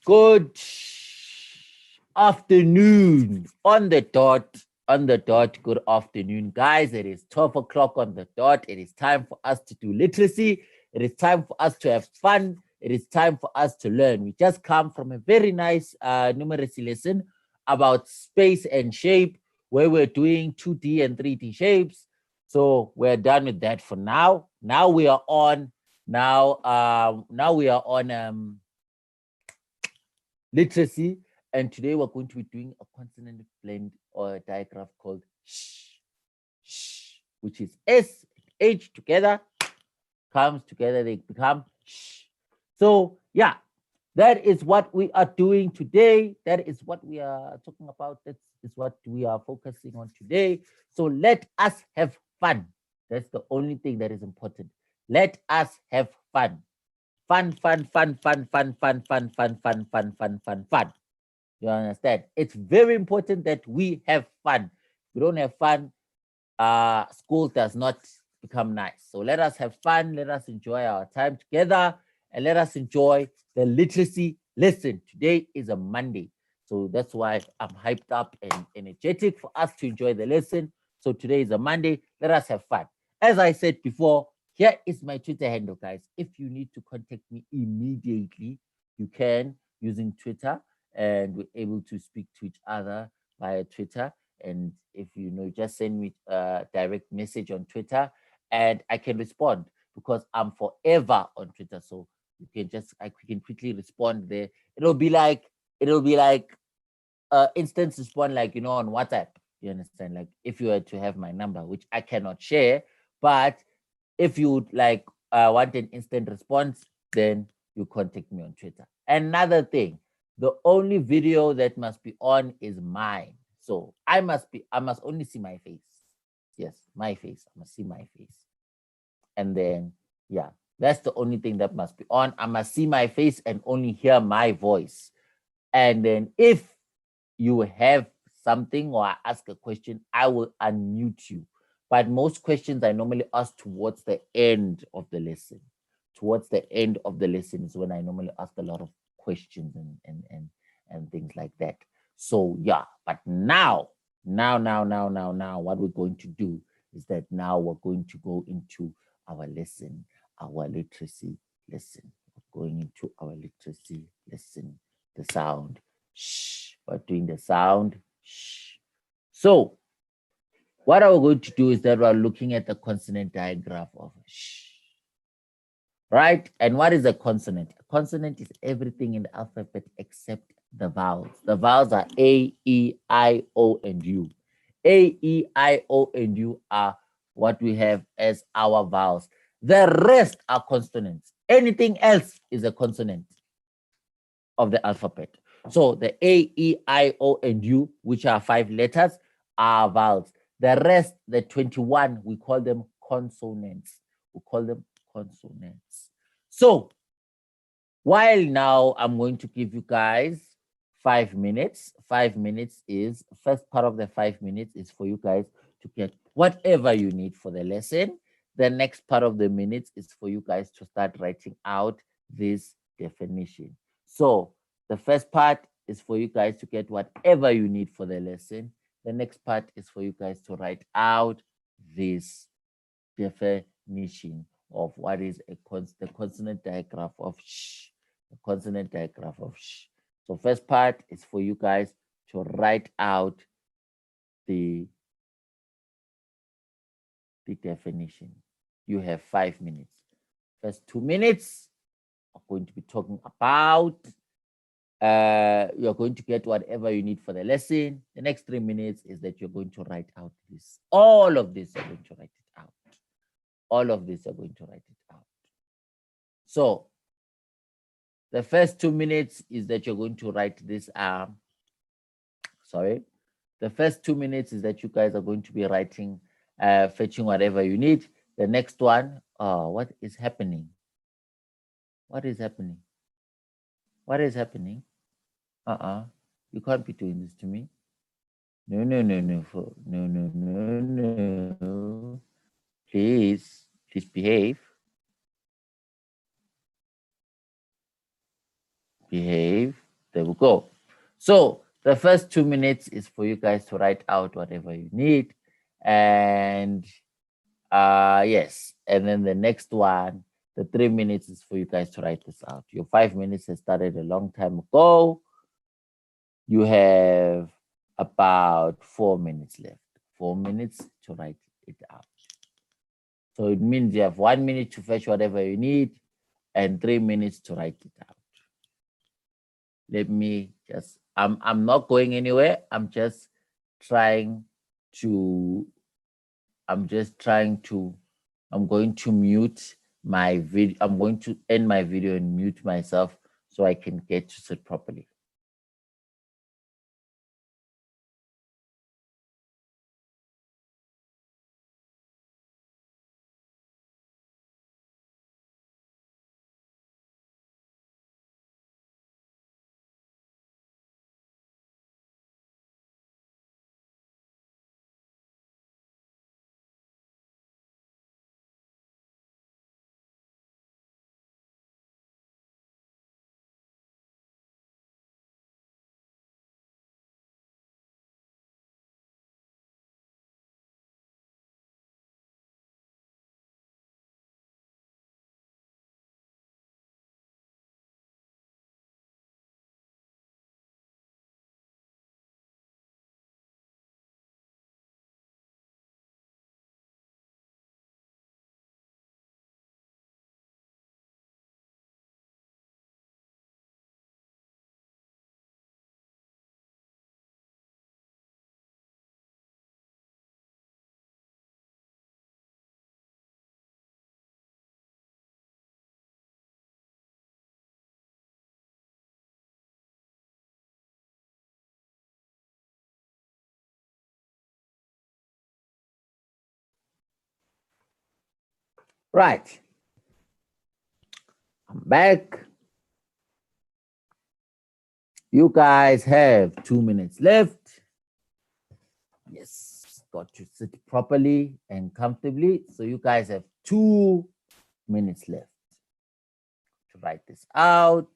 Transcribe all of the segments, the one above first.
Good afternoon. On the dot, good afternoon, guys. It is 12 o'clock on the dot. It is time for us to do literacy. It is time for us to have fun. It is time for us to learn. We just come from a very nice numeracy lesson about space and shape, where we're doing 2D and 3D shapes. So we're done with that for now. Now we are on literacy, and today we're going to be doing a consonant blend or a digraph called sh, which is S, H together, comes together, they become sh. So yeah, that is what we are doing today. That is what we are talking about. That is what we are focusing on today. So let us have fun. That's the only thing that is important. Let us have fun. Fun. You understand? It's very important that we have fun. If we don't have fun, school does not become nice. So let us have fun. Let us enjoy our time together, and let us enjoy the literacy lesson. Today is a Monday, so that's why I'm hyped up and energetic for us to enjoy the lesson. So today is a Monday. Let us have fun. As I said before, here is my Twitter handle, guys. If you need to contact me immediately, you can using Twitter, and we're able to speak to each other via Twitter. And if you know, just send me a direct message on Twitter, and I can respond because I'm forever on Twitter. So you can we can quickly respond there. It'll be like instant respond, like on WhatsApp. You understand? Like if you were to have my number, which I cannot share, but if you would want an instant response, then you contact me on Twitter. Another thing, the only video that must be on is mine. So I must only see my face. Yes, my face. I must see my face. And then, yeah, that's the only thing that must be on. I must see my face and only hear my voice. And then if you have something or I ask a question, I will unmute you. But most questions I normally ask towards the end of the lesson. Towards the end of the lesson is when I normally ask a lot of questions and things like that. So yeah, but now, what we're going to do is that now we're going to go into our lesson, our literacy lesson. We're going into our literacy lesson. The sound, shh. We're doing the sound, shh. So what we're going to do is that we're looking at the consonant digraph of sh. Right? And what is a consonant? A consonant is everything in the alphabet except the vowels. The vowels are A, E, I, O, and U. A, E, I, O, and U are what we have as our vowels. The rest are consonants. Anything else is a consonant of the alphabet. So the A, E, I, O, and U, which are 5 letters, are vowels. The rest, the 21, we call them consonants. We call them consonants. So while now I'm going to give you guys 5 minutes. 5 minutes is, first part of the 5 minutes is for you guys to get whatever you need for the lesson. The next part of the minutes is for you guys to start writing out this definition. So the first part is for you guys to get whatever you need for the lesson. The next part is for you guys to write out this definition of what is the consonant digraph of sh. The consonant digraph of sh. So first part is for you guys to write out the definition. You have 5 minutes. First 2 minutes are going to be talking about you're going to get whatever you need for the lesson. The next 3 minutes is that you're going to write out this. All of this, you're going to write it out. All of this, you're going to write it out. So the first 2 minutes is that you're going to write this. The first 2 minutes is that you guys are going to be writing, fetching whatever you need. The next one, what is happening? What is happening? What is happening? You can't be doing this to me. No. Please behave. Behave. There we go. So the first 2 minutes is for you guys to write out whatever you need. And yes, and then the next one, the 3 minutes is for you guys to write this out. Your 5 minutes has started a long time ago. You have about 4 minutes left. 4 minutes to write it out. So it means you have 1 minute to fetch whatever you need and 3 minutes to write it out. Let me just, I'm not going anywhere. I'm just trying to, I'm going to mute my video. I'm going to end my video and mute myself so I can get to sit properly. Right. I'm back. You guys have 2 minutes left. Yes, got to sit properly and comfortably. So you guys have 2 minutes left to write this out.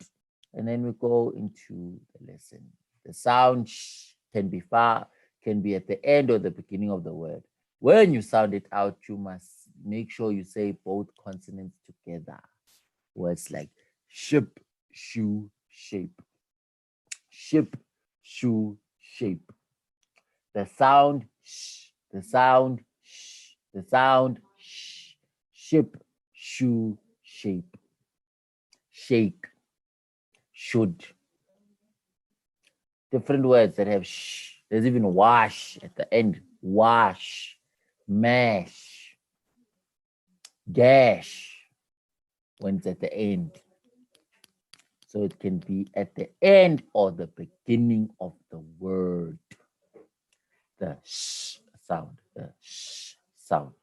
And then we go into the lesson. The sound sh can be at the end or the beginning of the word. When you sound it out, you must make sure you say both consonants together. Words like ship, shoe, shape. Ship, shoe, shape. The sound sh, the sound sh, the sound sh. Ship, shoe, shape. Shake, should. Different words that have sh. There's even wash at the end. Wash, mash, dash when it's at the end. So it can be at the end or the beginning of the word. The sh sound, the sh sound.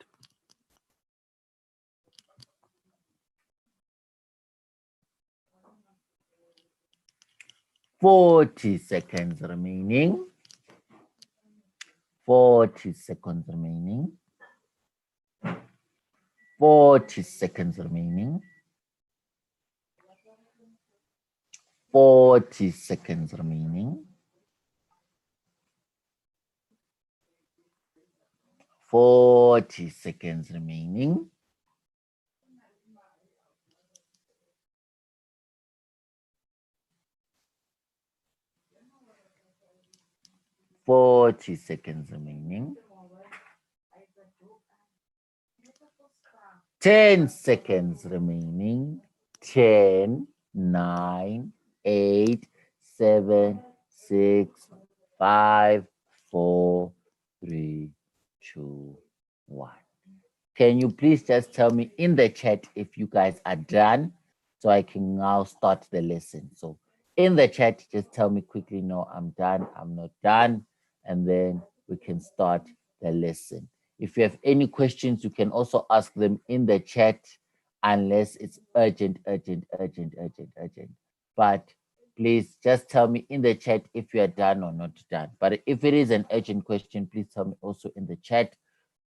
"40 seconds remaining. 40 seconds remaining. 40 seconds remaining. 40 seconds remaining. 40 seconds remaining. 40 seconds remaining. 10 seconds remaining. 10, 9, 8, 7, 6, 5, 4, 3, 2, 1. Can you please just tell me in the chat if you guys are done so I can now start the lesson? So in the chat, just tell me quickly, no, I'm done, I'm not done, and then we can start the lesson. If you have any questions, you can also ask them in the chat unless it's urgent. But please just tell me in the chat if you are done or not done. But if it is an urgent question, please tell me also in the chat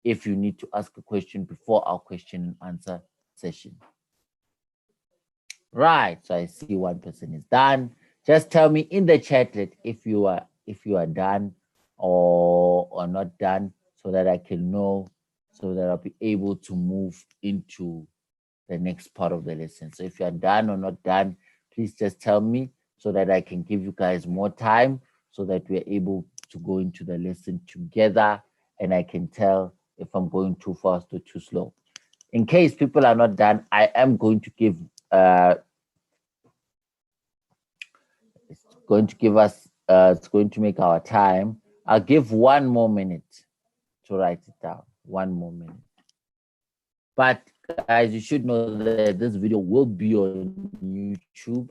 if you need to ask a question before our question and answer session. Right, so I see one person is done. Just tell me in the chat that if you are done or not done, so that I can know, so that I'll be able to move into the next part of the lesson. So if you are done or not done, please just tell me so that I can give you guys more time so that we're able to go into the lesson together and I can tell if I'm going too fast or too slow. In case people are not done, I am going to give it's going to give us it's going to make our time. I'll give 1 more minute to write it down. 1 more minute. But guys, you should know that this video will be on YouTube.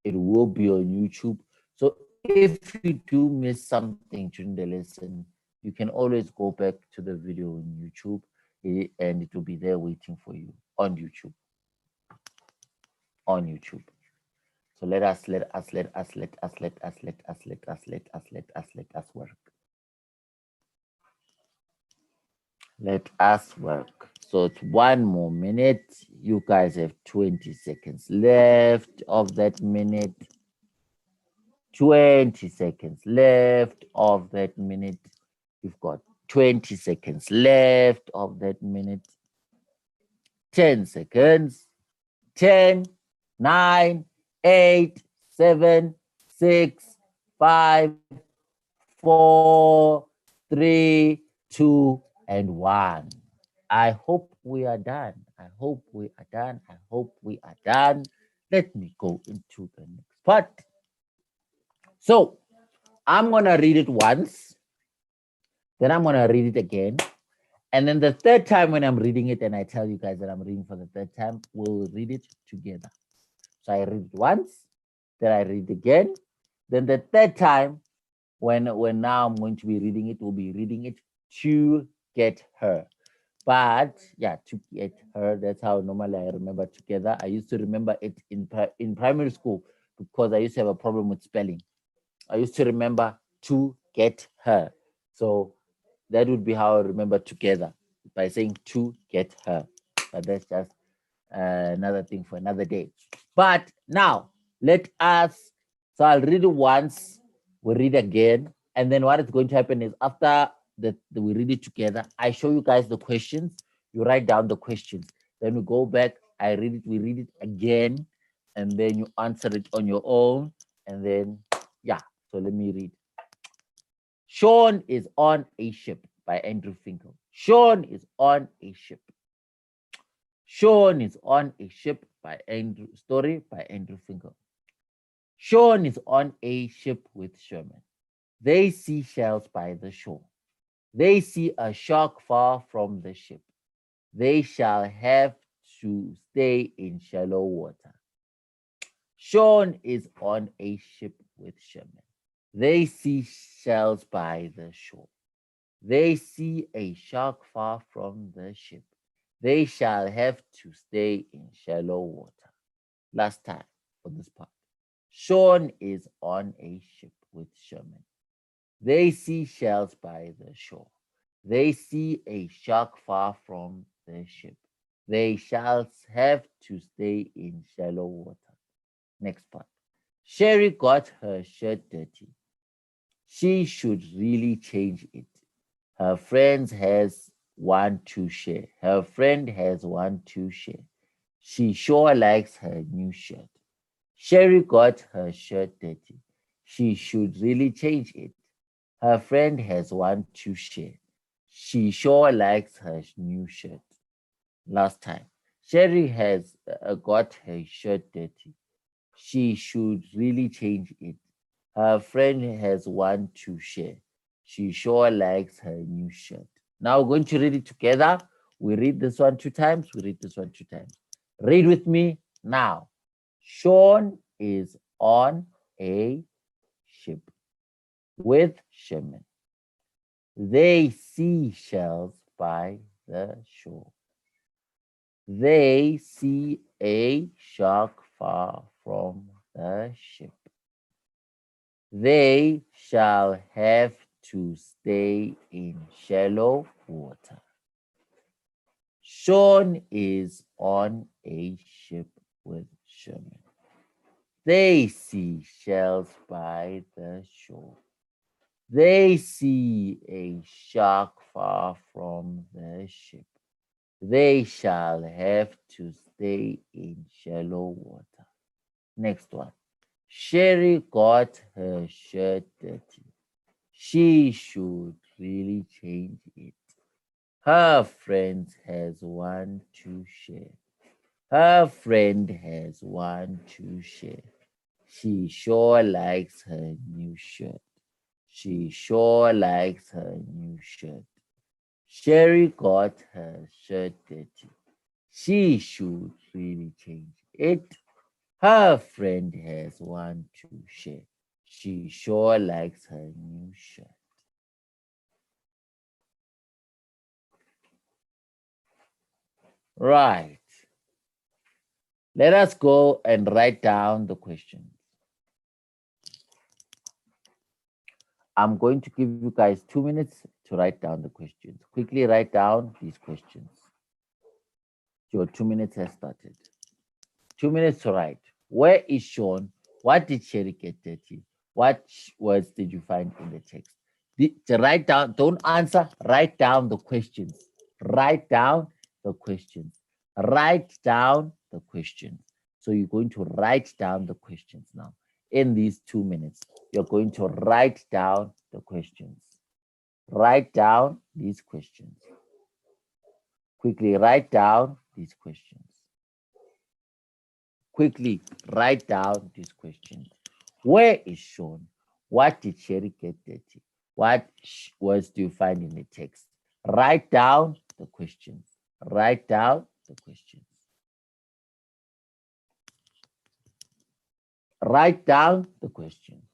It will be on YouTube. So if you do miss something during the lesson, you can always go back to the video on YouTube and it will be there waiting for you on YouTube. On YouTube. So let us work. Let us work. So it's 1 more minute. You guys have 20 seconds left of that minute. 20 seconds left of that minute. You've got 20 seconds left of that minute. 10 seconds. 10, 9, 8, 7, 6, 5, 4, 3, 2, and 1. I hope we are done. I hope we are done. I hope we are done. Let me go into the next part. So I'm going to read it once. Then I'm going to read it again. And then the third time when I'm reading it and I tell you guys that I'm reading for the third time, we'll read it together. So I read it once, then I read it again. Then the third time, when now I'm going to be reading it, we'll be reading it to get her. But yeah, to get her, that's how normally I remember together. I used to remember it in primary school because I used to have a problem with spelling. I used to remember to get her. So that would be how I remember together, by saying to get her. But that's just another thing for another day. But now let us, so I'll read it once, we'll read again. And then what is going to happen is after we read it together, I show you guys the questions, you write down the questions. Then we go back, I read it, we read it again, and then you answer it on your own. And then, yeah, so let me read. Sean is on a ship by Andrew Finkel. Sean is on a ship. Sean is on a ship by Andrew Finkel. Sean is on a ship with Sherman. They see shells by the shore. They see a shark far from the ship. They shall have to stay in shallow water. Sean is on a ship with Sherman. They see shells by the shore. They see a shark far from the ship. They shall have to stay in shallow water. Last time for this part. Sean is on a ship with Sherman. They see shells by the shore. They see a shark far from the ship. They shall have to stay in shallow water. Next part. Sherry got her shirt dirty. She should really change it. Her friend has one to share. Her friend has one to share. She sure likes her new shirt. Sherry got her shirt dirty. She should really change it. Her friend has one to share. She sure likes her new shirt. Last time. Sherry has got her shirt dirty. She should really change it. Her friend has one to share. She sure likes her new shirt. Now we're going to read it together. We read this one 2 times. We read this one 2 times. Read with me now. Sean is on a ship with Sherman. They see shells by the shore. They see a shark far from the ship. They shall have to stay in shallow water. Sean is on a ship with Sherman. They see shells by the shore. They see a shark far from the ship. They shall have to stay in shallow water. Next one. Sherry got her shirt dirty. She should really change it. Her friend has one to share. Her friend has one to share. She sure likes her new shirt. She sure likes her new shirt. Sherry got her shirt dirty. She should really change it. Her friend has one to share. She sure likes her new shirt. Right. Let us go and write down the questions. I'm going to give you guys 2 minutes to write down the questions. Quickly write down these questions. Your 2 minutes has started. 2 minutes to write. Where is Sean? What did Sherry get dirty? What words did you find in the text? To write down, don't answer, write down the questions. Write down the questions. Write down the questions. So you're going to write down the questions now. In these 2 minutes, you're going to write down the questions. Write down these questions. Quickly write down these questions. Quickly write down these questions. Where is Sean? What did Sherry get dirty? What words do you find in the text? Write down the questions. Write down the questions. Write down the questions.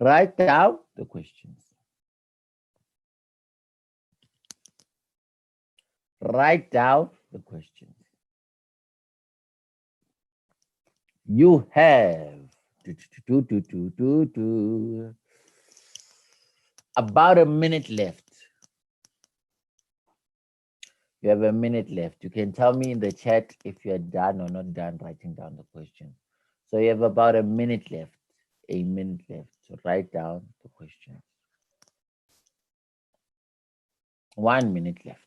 Write down the questions. Write down the questions. You have about a minute left. You have a minute left. You can tell me in the chat if you're done or not done writing down the question. So you have about a minute left. A minute left. So write down the question. 1 minute left.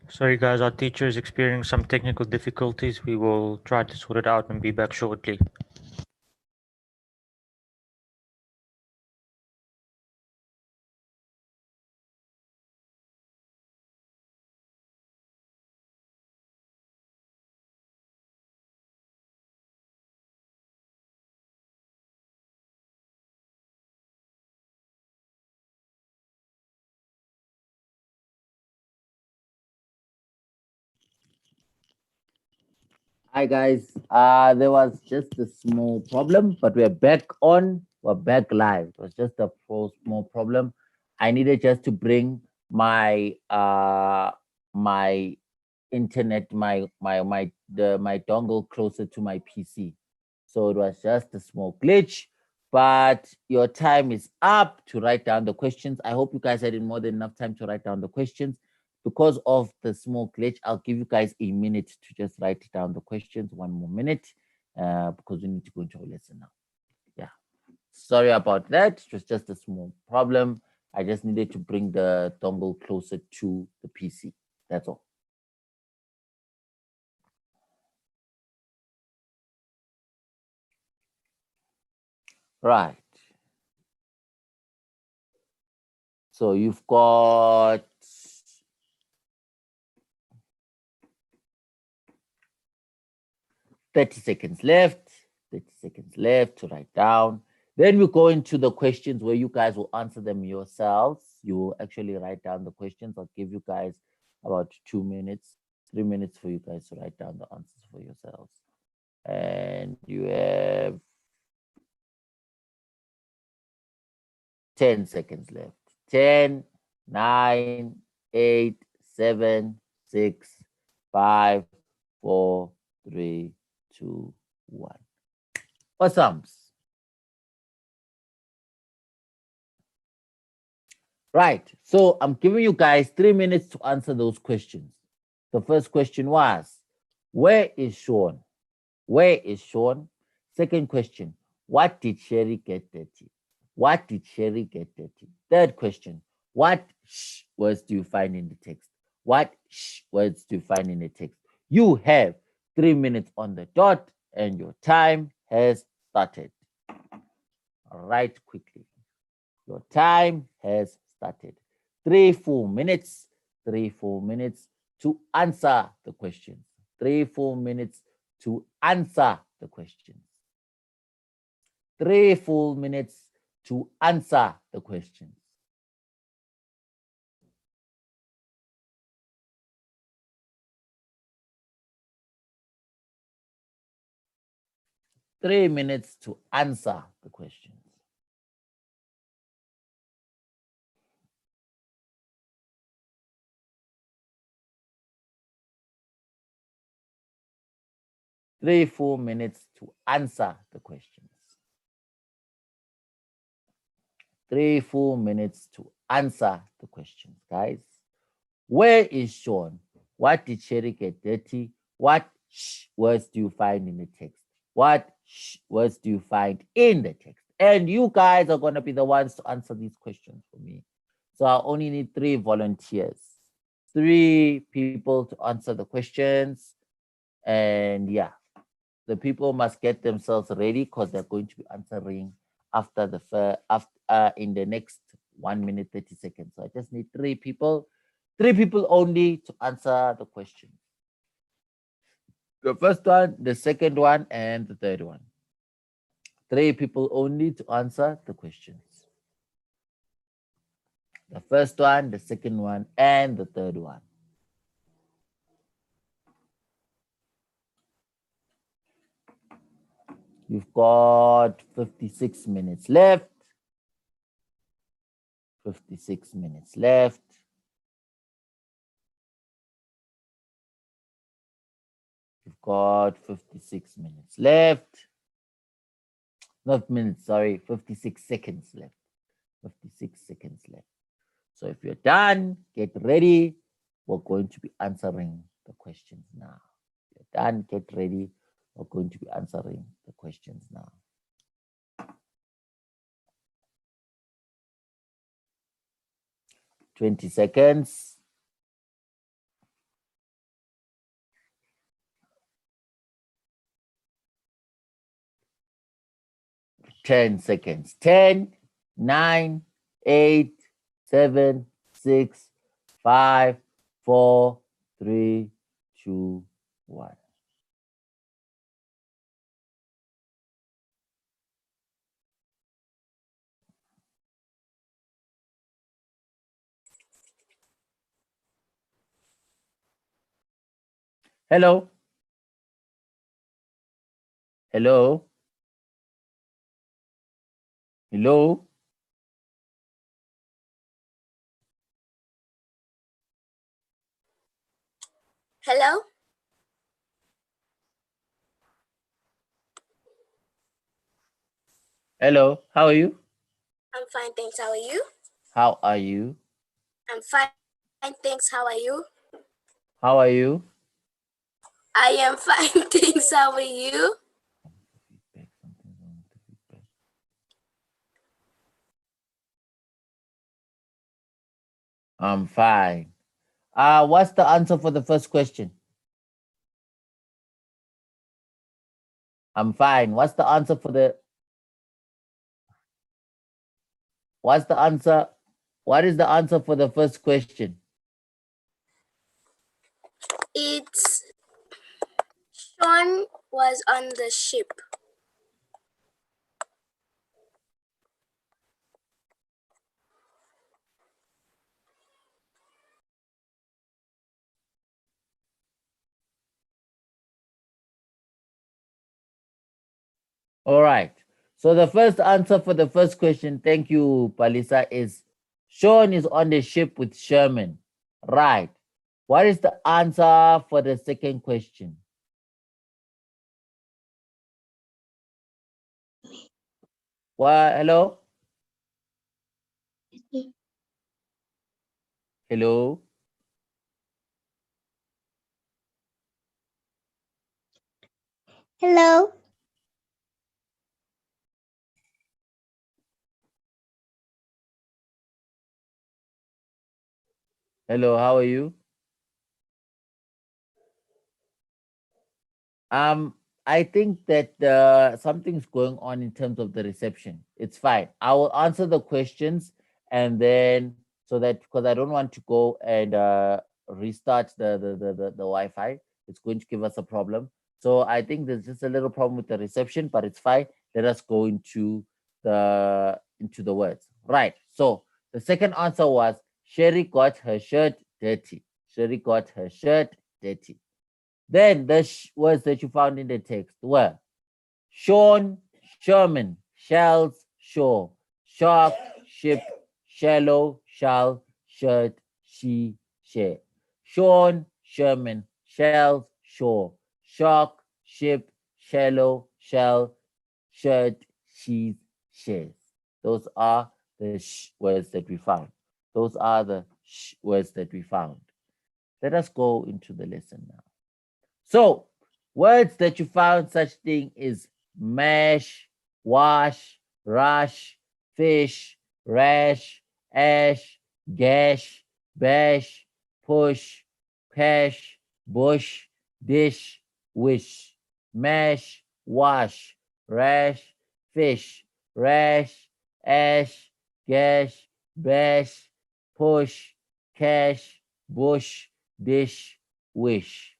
Sorry guys, our teacher is experiencing some technical difficulties. We will try to sort it out and be back shortly. Hi guys. There was just a small problem, but we're back on. We're back live. It was just a small problem. I needed just to bring my internet, my dongle closer to my PC. So it was just a small glitch. But your time is up to write down the questions. I hope you guys had more than enough time to write down the questions. Because of the small glitch, I'll give you guys a minute to just write down the questions. 1 more minute, because we need to go into a lesson now. Yeah. Sorry about that. It was just a small problem. I just needed to bring the dongle closer to the PC. That's all. Right. So you've got 30 seconds left. 30 seconds left to write down. Then we go into the questions where you guys will answer them yourselves. You will actually write down the questions. I'll give you guys about 2 minutes, 3 minutes for you guys to write down the answers for yourselves. And you have 10 seconds left. 10, 9, 8, 7, 6, 5, 4, 3, 2, 1. Awesomes. Right. So I'm giving you guys 3 minutes to answer those questions. The first question was, where is Sean? Where is Sean? Second question, what did Sherry get dirty? What did Sherry get dirty? Third question, what words do you find in the text? What words do you find in the text? You have 3 minutes on the dot and your time has started. Write quickly. Your time has started. 3 full minutes, 3 full minutes to answer the questions. 3 full minutes to answer the questions. 3 full minutes to answer the questions. Three minutes to answer the questions. Three full minutes to answer the questions. 3 full minutes to answer the questions, guys. Where is Sean? What did Sherry get dirty? What words do you find in the text? What words do you find in the text? And you guys are going to be the ones to answer these questions for me. So I only need 3 volunteers, 3 people to answer the questions. And yeah, the people must get themselves ready because they're going to be answering after in the next 1 minute 30 seconds. So I just need 3 people only to answer the question. The first one, the second one, and the third one. 3 people only to answer the questions. The first one, the second one, and the third one. You've got 56 minutes left. 56 minutes left. You've got 56 minutes left. Not minutes, sorry, 56 seconds left. 56 seconds left. So if you're done, get ready. We're going to be answering the questions now. If you're done, get ready. We're going to be answering the questions now. "20 seconds. 10 seconds. 10, 9, 8, 7, 6, 5, 4, 3, 2, 1. Hello. Hello? Hello? Hello? Hello? How are you? I'm fine, thanks. How are you? How are you? I'm fine, thanks. How are you? How are you? I am fine, thanks. How are you? I'm fine. What's the answer for the first question? I'm fine. What's the answer for the What's the answer? What is the answer for the first question? It's Sean was on the ship. All right. So the first answer for the first question, thank you, Palisa, is Sean is on the ship with Sherman. Right. What is the answer for the second question? What? Hello? Hello? Hello. Hello, how are you? I think that something's going on in terms of the reception. It's fine. I will answer the questions and then so that because I don't want to go and restart the Wi-Fi. It's going to give us a problem. So I think there's just a little problem with the reception, but it's fine. Let us go into the words. Right. So the second answer was Sherry got her shirt dirty. Sherry got her shirt dirty. Then the words that you found in the text were Sean, Sherman, shells, shore, shark, ship, shallow, shall, shirt, she, share. Sean, Sherman, shells, shore, shark, ship, shallow, shell, shirt, she's, shares. Those are the words that we found. Those are the words that we found. Let us go into the lesson now. So, words that you found such thing is mash, wash, rush, fish, rash, ash, gash, bash, push, cash, bush, dish, wish, mash, wash, rash, fish, rash, ash, gash, bash, push, cash, bush, dish, wish.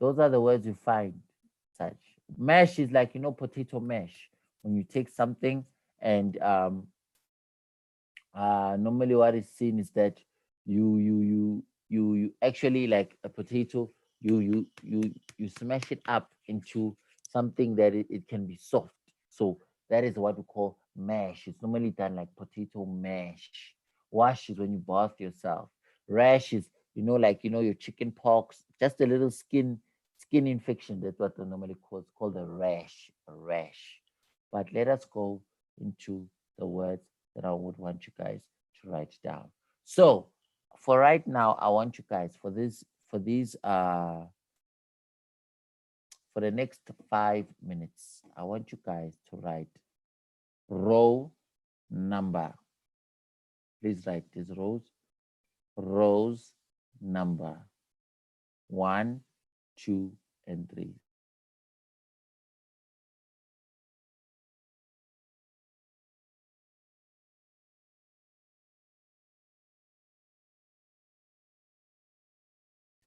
Those are the words you find such. Mash is like, potato mash. When you take something and normally what is seen is that you actually like a potato, you smash it up into something that it can be soft. So that is what we call mash. It's normally done like potato mash. Wash is when you bath yourself. Rash is, your chicken pox, just a little skin infection. That's what they normally call. It's called a rash. A rash. But let us go into the words that I would want you guys to write down. So for right now, I want you guys for the next 5 minutes, I want you guys to write row number. Please write these rows number 1, 2, and 3.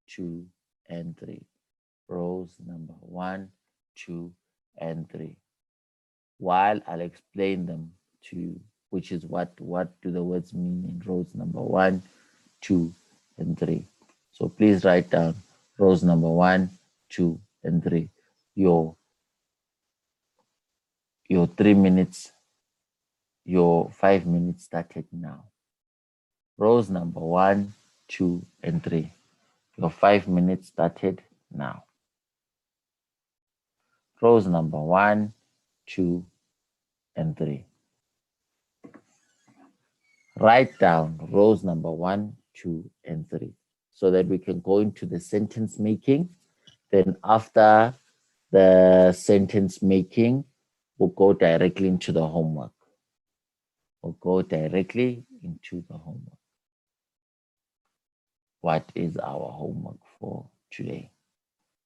Two and 3. Rows number 1, 2, and 3. While I'll explain them to you, which is what do the words mean in rows number 1, 2, and 3. So please write down rows number 1, 2, and 3. Your your 3 minutes, your 5 minutes started now. Rows number 1, 2, and 3. Your 5 minutes started now. Rows number 1, 2, and 3. Write down rows number 1, 2, and 3 so that we can go into the sentence making. Then after the sentence making, we'll go directly into the homework. We'll go directly into the homework. What is our homework for today?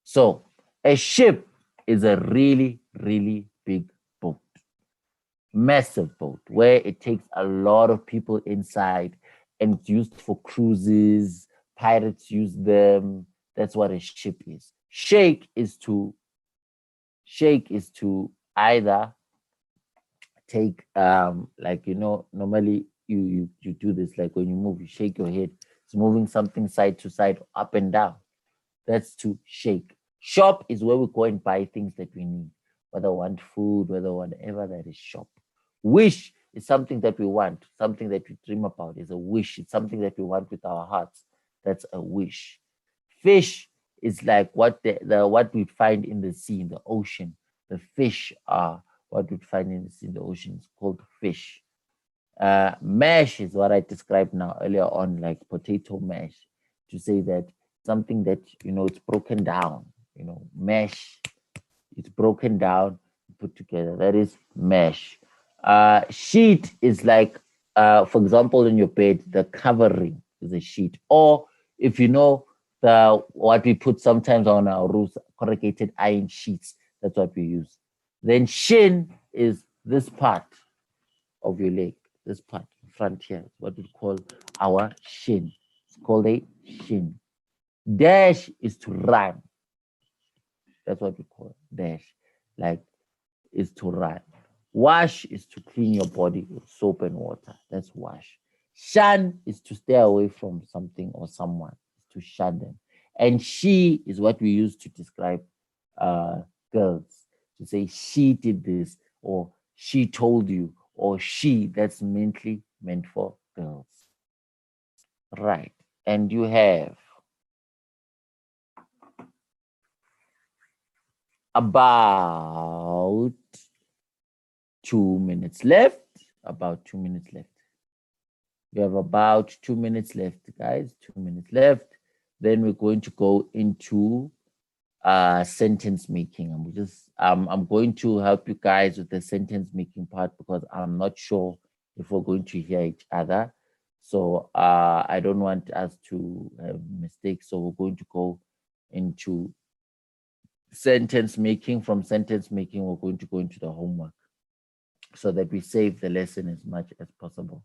So a ship is a really, really big boat. Massive boat where it takes a lot of people inside and it's used for cruises. Pirates use them. That's what a ship is. Shake is to either take like, you know, normally you do this, like when you move, you shake your head. It's moving something side to side, up and down. That's to shake. Shop is where we go and buy things that we need, whether we want food, whether whatever, that is shop. Wish is something that we want, something that we dream about is a wish. It's something that we want with our hearts. That's a wish. Fish is like what what we find in the sea, in the ocean. The fish are what we find in the sea, in the ocean. It's called fish. Mash is what I described now earlier on, like potato mash, to say that something that, you know, it's broken down, you know, mash, it's broken down, put together. That is mash. Sheet is like, for example, in your bed, the covering is a sheet. Or if you know what we put sometimes on our roofs, corrugated iron sheets, that's what we use. Then shin is this part of your leg, this part, front here, what we call our shin. It's called a shin. Dash is to run. That's what we call dash, like is to run. Wash is to clean your body with soap and water. That's wash. Shun is to stay away from something or someone, to shun them. And she is what we use to describe girls, to say she did this, or she told you, or she, that's mainly meant for girls. Right. And you have about 2 minutes left. About 2 minutes left. We have about 2 minutes left, guys. 2 minutes left. Then we're going to go into sentence making. I'm going to help you guys with the sentence making part because I'm not sure if we're going to hear each other. So I don't want us to have mistakes. So we're going to go into sentence making. From sentence making, we're going to go into the homework so that we save the lesson as much as possible.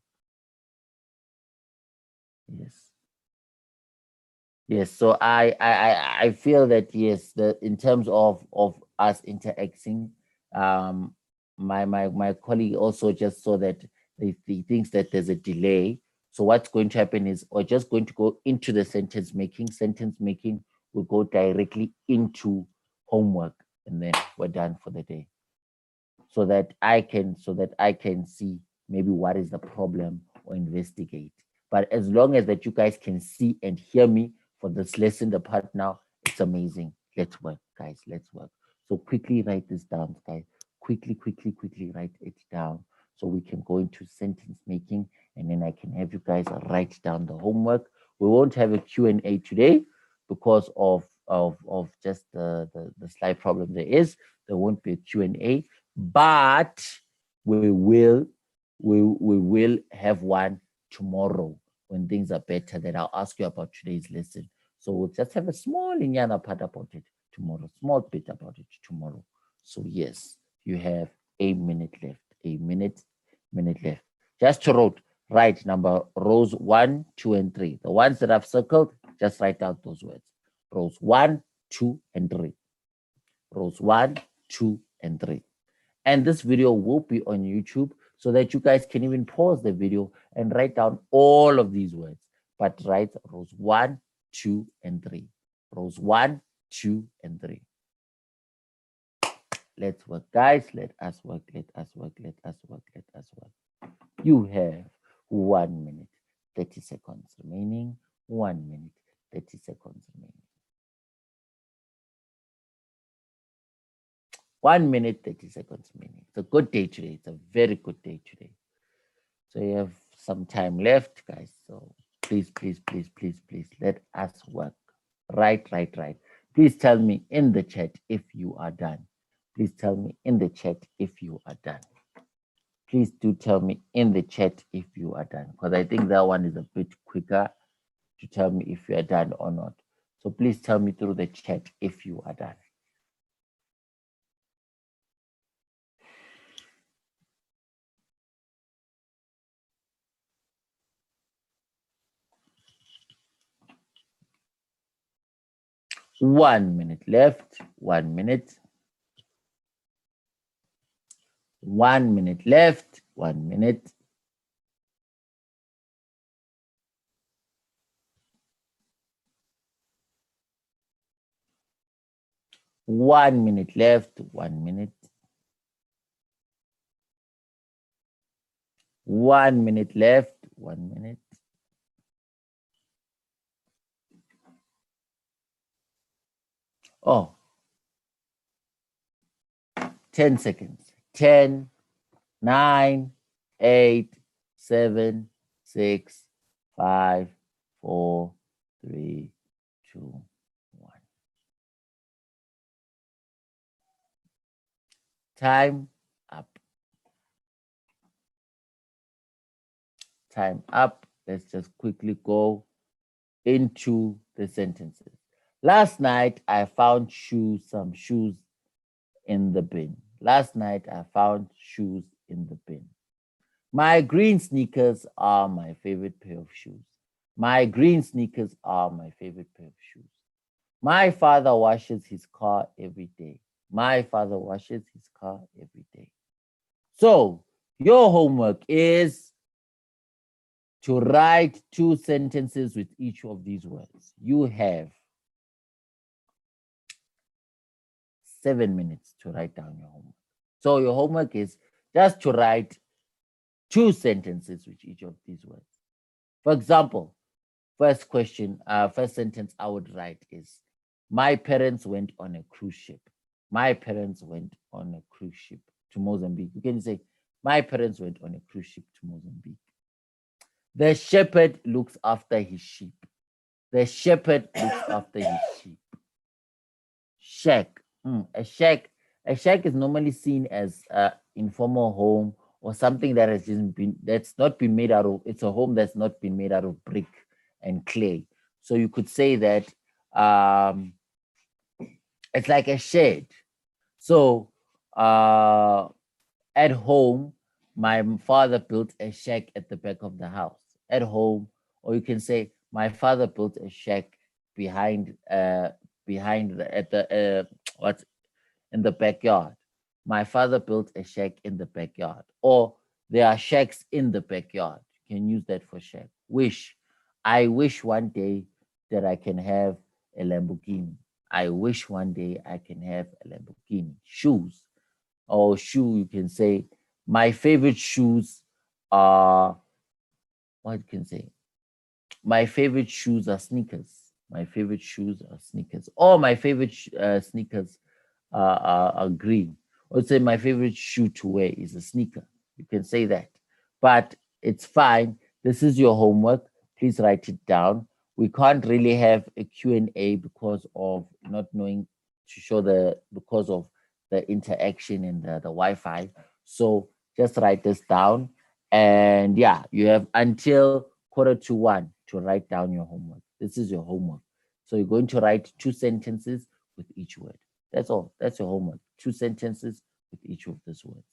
Yes, so I feel that yes, in terms of us interacting, my colleague also just saw that he thinks that there's a delay. So what's going to happen is we're just going to go into the sentence making. Sentence making will go directly into homework, and then we're done for the day. So that I can see maybe what is the problem or investigate. But as long as that you guys can see and hear me for this lesson, the part now, it's amazing. Let's work, guys. Let's work. So quickly write this down, guys. Quickly write it down so we can go into sentence making, and then I can have you guys write down the homework. We won't have a Q&A today because of just the slight problem there is. There won't be a Q&A, but we will have one tomorrow when things are better. Then I'll ask you about today's lesson. So we'll just have a small linyana part about it tomorrow, small bit about it tomorrow. So yes, you have a minute left, a minute left. Just to write number rows 1, 2, and 3. The ones that I've circled, just write out those words. Rows 1, 2, and 3. Rows 1, 2, and 3. And this video will be on YouTube so that you guys can even pause the video and write down all of these words. But write rows 1, 2, and 3. Rows 1, 2, and 3. let's work, guys. Let us work, let us work, let us work, let us work. You have 1 minute, 30 seconds remaining. 1 minute, 30 seconds remaining. 1 minute, 30 seconds remaining. It's a good day today. It's a very good day today. So you have some time left, guys. So please, please, please, please, please let us work. Right. Please tell me in the chat if you are done. Please tell me in the chat if you are done. Please do tell me in the chat if you are done, because I think that one is a bit quicker to tell me if you are done or not. So please tell me through the chat if you are done. One minute left. 1 minute. 1 minute left. 1 minute. One minute left. 1 minute. 1 minute left. 1 minute. Oh, 10 seconds. 10, 9, 8, 7, 6, 5, 4, 3, 2, 1. Time up. Time up. Let's just quickly go into the sentences. Last night, I found some shoes in the bin. Last night, I found shoes in the bin. My green sneakers are my favorite pair of shoes. My green sneakers are my favorite pair of shoes. My father washes his car every day. My father washes his car every day. So your homework is to write 2 sentences with each of these words. You have 7 minutes to write down your homework. So your homework is just to write 2 sentences with each of these words. For example, first sentence I would write is, my parents went on a cruise ship. My parents went on a cruise ship to Mozambique. You can say, my parents went on a cruise ship to Mozambique. The shepherd looks after his sheep. The shepherd looks after his sheep. Shack. A shack. A shack is normally seen as an informal home or something that has just been, that's not been made out of, it's a home that's not been made out of brick and clay. So you could say that it's like a shed. So at home, my father built a shack at the back of the house. At home, or you can say my father built a shack behind in the backyard. My father built a shack in the backyard. Or there are shacks in the backyard. You can use that for shack. Wish. I wish one day that I can have a Lamborghini. I wish one day I can have a Lamborghini. Shoes. Or shoe, you can say, my favorite shoes are, what you can say? My favorite shoes are sneakers. My favorite shoes are sneakers. Or my favorite sneakers are green. Or say my favorite shoe to wear is a sneaker. You can say that. But it's fine. This is your homework. Please write it down. We can't really have a Q&A because of not knowing to show because of the interaction in the Wi-Fi. So just write this down. And yeah, you have until 1:45 to write down your homework. This is your homework. So you're going to write 2 sentences with each word. That's all. That's your homework. 2 sentences with each of these words.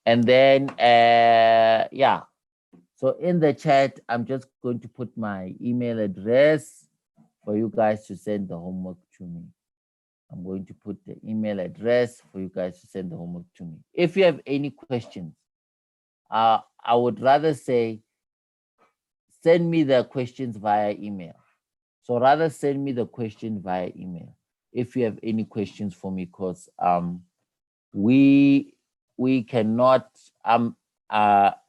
And then, yeah. So in the chat, I'm just going to put my email address for you guys to send the homework to me. I'm going to put the email address for you guys to send the homework to me. If you have any questions, I would rather say, send me the questions via email. So rather send me the question via email. if you have any questions for me, because we cannot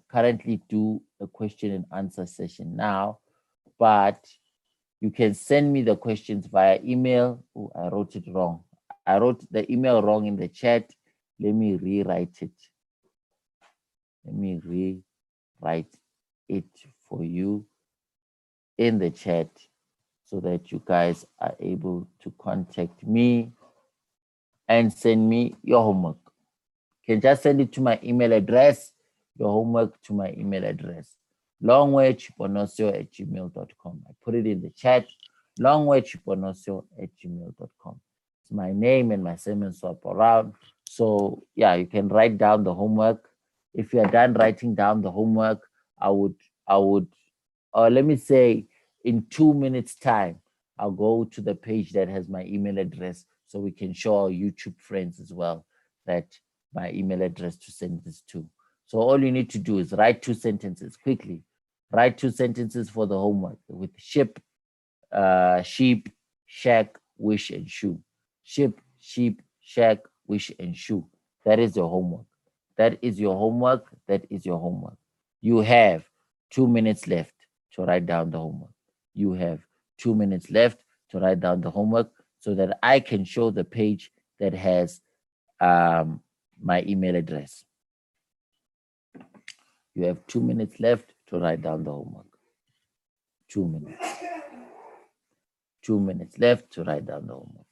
currently do a question and answer session now, but you can send me the questions via email. Oh, I wrote it wrong. I wrote the email wrong in the chat. Let me rewrite it. Let me rewrite it for you in the chat so that you guys are able to contact me and send me your homework. You can just send it to my email address, your homework to my email address, longwaychiponosio@gmail.com. I put it in the chat, longwaychiponosio@gmail.com. It's my name and my surname swap around. So yeah, you can write down the homework. If you are done writing down the homework, I would, or let me say in 2 minutes time, I'll go to the page that has my email address so we can show our YouTube friends as well that my email address to send this to. So all you need to do is write 2 sentences quickly. Write 2 sentences for the homework with ship, sheep, shack, wish, and shoe. Ship, sheep, shack, wish, and shoe. That is your homework. That is your homework. That is your homework. You have 2 minutes left to write down the homework. You have 2 minutes left to write down the homework so that I can show the page that has my email address. You have 2 minutes left to write down the homework. 2 minutes. 2 minutes left to write down the homework.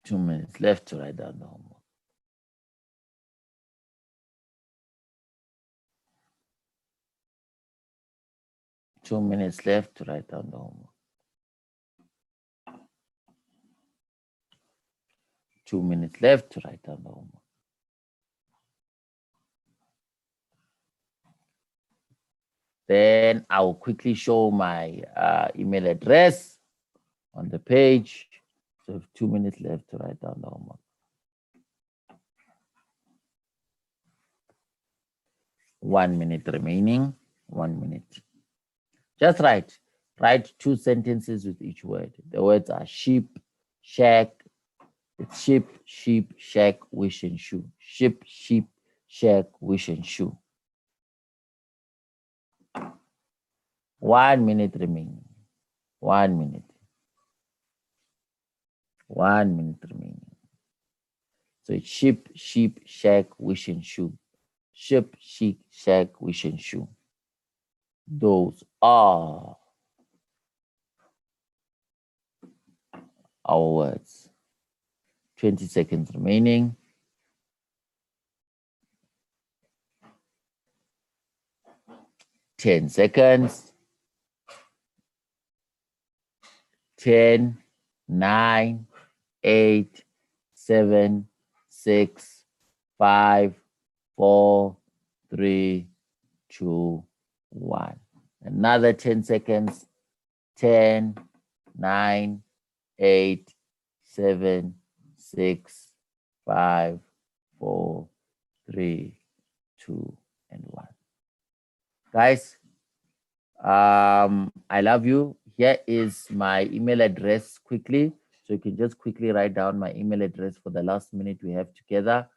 Two minutes left to write down the homework. Two minutes left to write down the homework. 2 minutes left to write down the homework. Then I will quickly show my email address on the page. So I have 2 minutes left to write down the homework. 1 minute remaining. 1 minute. Just write 2 sentences with each word. The words are sheep, shack. It's sheep, sheep, shack, wish, and shoe. Sheep, sheep, shack, wish, and shoe. 1 minute remaining. 1 minute. 1 minute remaining. So it's sheep, sheep, shack, wish, and shoe. Sheep, sheep, shack, wish, and shoe. Those are our words. 20 seconds remaining. 10 seconds. 10, 9, 8, 7, 6, 5, 4, 3, 2, 1. Another 10 seconds. 10, 9, 8, 7, 6, 5, 4, 3, 2, and 1. Guys, I love you. Here is my email address quickly. So you can just quickly write down my email address for the last minute we have together.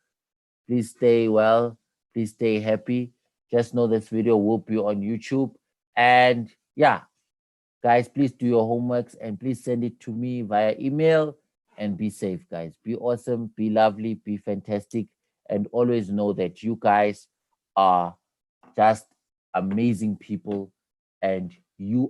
Please stay well. Please stay happy. Just know this video will be on YouTube. And yeah, guys, please do your homeworks and please send it to me via email and be safe, guys. Be awesome, be lovely, be fantastic. And always know that you guys are just amazing people and you